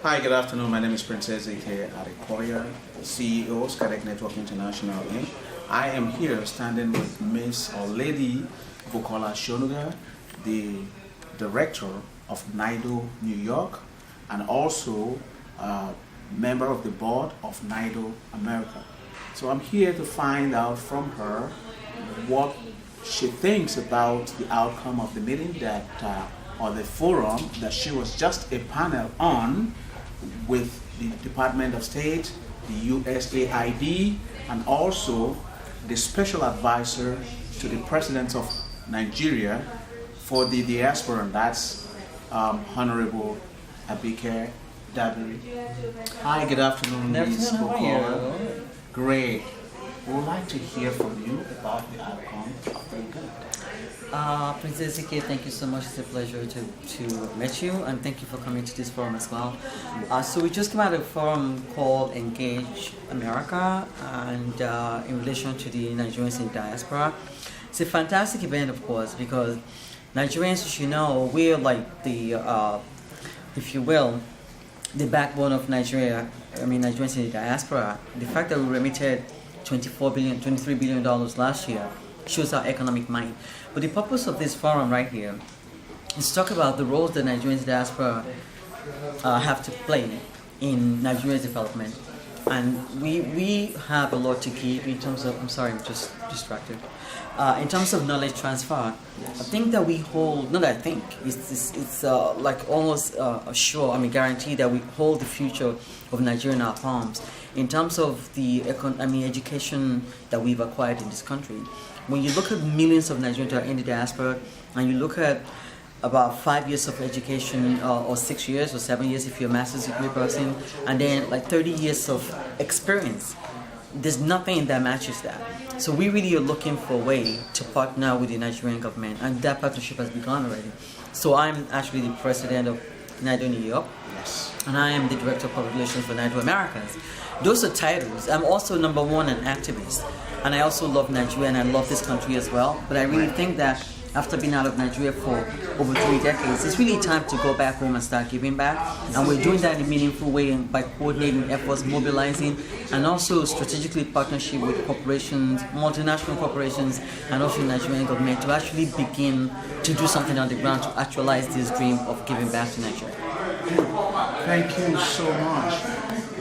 Hi, good afternoon. My name is Prince A.Z.K. Adekoya, CEO, Skadek Network International Inc. I am here standing with Miss or Lady Bukola Shonuga, the Director of NiDO New York, and also a member of the board of NiDO America. So I'm here to find out from her what she thinks about the outcome of the meeting that, or the forum that she was just a panel on with the Department of State, the USAID, and also the special advisor to the President of Nigeria for the Diaspora, and that's Honorable A.Z.K. Hi, good afternoon, Ms. Bukola. Great. We would like to hear from you about the outcome of the event. Prince A.Z.K, thank you so much. It's a pleasure to meet you, and thank you for coming to this forum as well. So we just came out of a forum called Engage America, and in relation to the Nigerians in diaspora. It's a fantastic event, of course, because Nigerians, as you know, we're like the, if you will, the backbone of Nigeria. I mean, Nigerians in the diaspora. The fact that we remitted $23 billion last year shows our economic might. But the purpose of this forum right here is to talk about the roles that Nigerian diaspora have to play in Nigeria's development. And we have a lot to give in terms of, I'm sorry, I'm just distracted. In terms of knowledge transfer, I think that we hold, not I think, it's like almost guarantee that we hold the future of Nigeria in our palms. In terms of the education that we've acquired in this country, when you look at millions of Nigerians who are in the diaspora, and you look at about 5 years of education, or 6 years, or 7 years if you're a master's degree person, and then like 30 years of experience, there's nothing that matches that. So we really are looking for a way to partner with the Nigerian government, and that partnership has begun already. So I'm actually the president of NiDO New York, and I am the director of public relations for NiDO Americas. Those are titles. I'm also number one an activist, and I also love Nigeria and I love this country as well. But I really think that after being out of Nigeria for over 3 decades, it's really time to go back home and start giving back. And we're doing that in a meaningful way by coordinating efforts, mobilizing, and also strategically partnership with corporations, multinational corporations, and also the Nigerian government to actually begin to do something on the ground to actualize this dream of giving back to Nigeria. Thank you so much.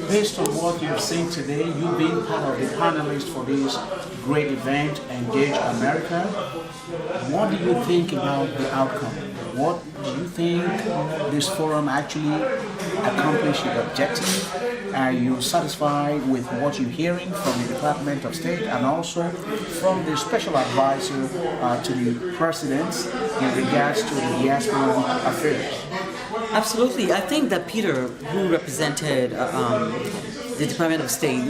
Based on what you've seen today, you being part of the panelists for this great event, Engage America, what do you think about the outcome? What do you think this forum actually accomplished its objective? Are you satisfied with what you're hearing from the Department of State and also from the special advisor to the presidents in regards to the diaspora affairs? Absolutely. I think that Peter, who represented the Department of State,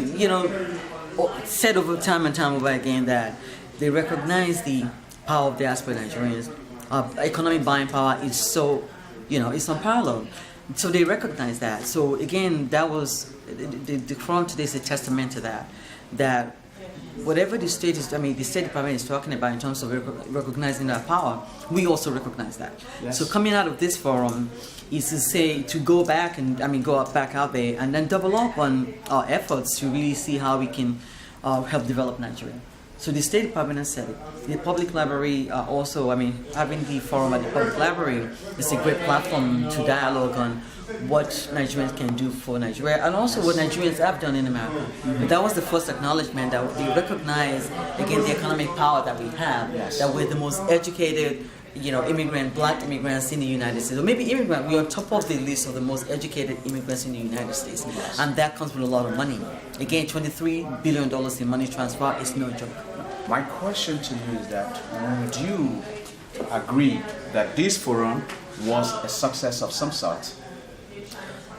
said over time and time over again that they recognize the power of diaspora Nigerians. Economic buying power is so, it's unparalleled. So they recognize that. So again, that was, the forum today is a testament to that whatever the state is, the State Department is talking about in terms of recognizing that power, we also recognize that. Yes. So coming out of this forum is to say, to go back and, go back out there and then double up on our efforts to really see how we can help develop Nigeria. So the State Department has said it. The Public Library also, having the forum at the Public Library is a great platform to dialogue on what Nigerians can do for Nigeria and also what Nigerians have done in America. But that was the first acknowledgement that we recognize, again, the economic power that we have, that we're the most educated, black immigrants in the United States. Or maybe immigrant, we're on top of the list of the most educated immigrants in the United States. And that comes with a lot of money. Again, $23 billion in money transfer is no joke. My question to you is that, would you agree that this forum was a success of some sort?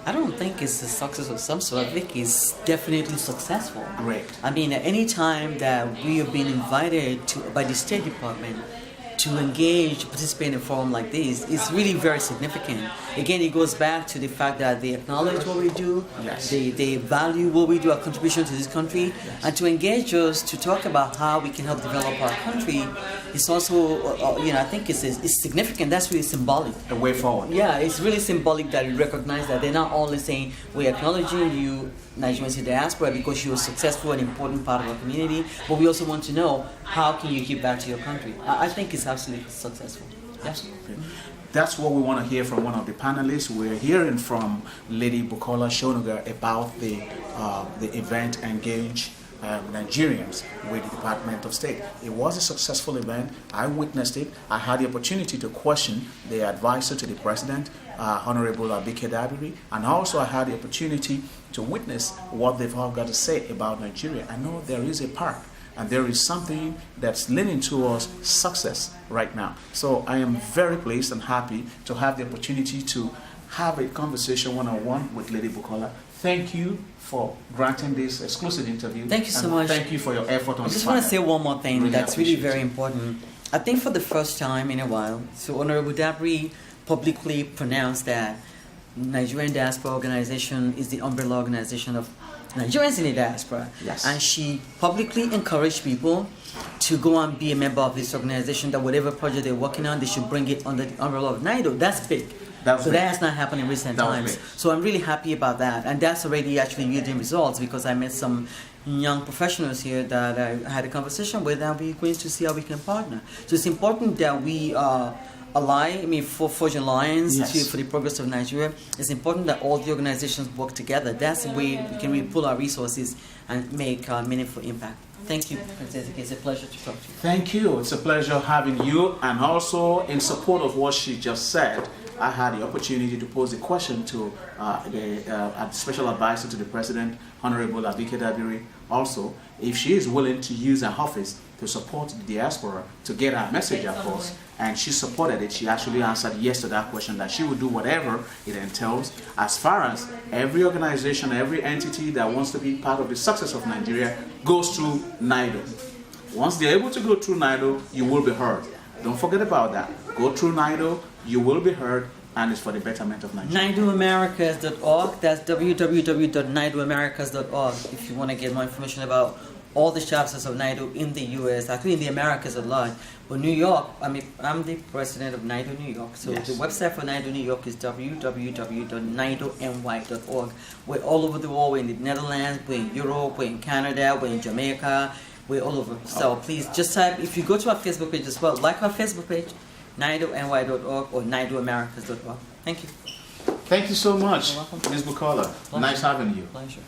I don't think it's a success of some sort. I think it's definitely successful. Great. At any time that we have been invited by the State Department to engage, to participate in a forum like this, is really very significant. Again, it goes back to the fact that they acknowledge what we do, they value what we do, our contribution to this country, and to engage us to talk about how we can help develop our country it's also, I think it's significant. That's really symbolic. A way forward. Yeah, it's really symbolic that you recognize that they're not only saying we're acknowledging you, Nigerians in diaspora, because you're a successful and important part of our community, but we also want to know how can you give back to your country. I think it's absolutely successful. Absolutely. That's what we want to hear from one of the panelists. We're hearing from Lady Bukola Shonuga about the event Engage Nigerians with the Department of State. It was a successful event. I witnessed it. I had the opportunity to question the advisor to the president, Honorable A.Z.K, and also I had the opportunity to witness what they've all got to say about Nigeria. I know there is a part and there is something that's leaning towards success right now. So I am very pleased and happy to have the opportunity to have a conversation one-on-one with Lady Bukola. Thank you for granting this exclusive interview. Thank you so much. Thank you for your effort on I this. just want to say one more thing Really that's really very important. I think for the first time in a while, so Honorable Dabri publicly pronounced that Nigerian Diaspora Organization is the umbrella organization of Nigerians in the diaspora. Yes. And she publicly encouraged people to go and be a member of this organization, that whatever project they're working on, they should bring it under the umbrella of NiDO. That's big. That has not happened in recent times. So I'm really happy about that. And that's already actually yielding results, because I met some young professionals here that I had a conversation with, and we're going to see how we can partner. So it's important that we forge alliance for the progress of Nigeria. It's important that all the organizations work together. That's the way we can really pull our resources and make meaningful impact. Thank you, Princess A.Z.K. It's a pleasure to talk to you. Thank you. It's a pleasure having you. And also, in support of what she just said, I had the opportunity to pose a question to the special advisor to the president, Honorable A.Z.K, also, if she is willing to use her office to support the diaspora to get our message across. And she supported it. She actually answered yes to that question, that she would do whatever it entails, as far as every organization, every entity that wants to be part of the success of Nigeria goes through NiDO. Once they're able to go through NiDO, you will be heard. Don't forget about that. Go through NiDO, you will be heard, and it's for the betterment of Nigeria. NiDOAmericas.org. That's www.NiDOAmericas.org if you want to get more information about all the chapters of NiDO in the U.S., actually in the Americas at large. But New York, I'm the president of NiDO New York. So the website for NiDO New York is www.nidony.org. We're all over the world. We're in the Netherlands, we're in Europe, we're in Canada, we're in Jamaica, we're all over. So please just type, if you go to our Facebook page as well, like our Facebook page, NiDONY.org or NiDOAmericas.org. Thank you. Thank you so much, You're welcome. Ms. Bukola. Nice having you. Pleasure.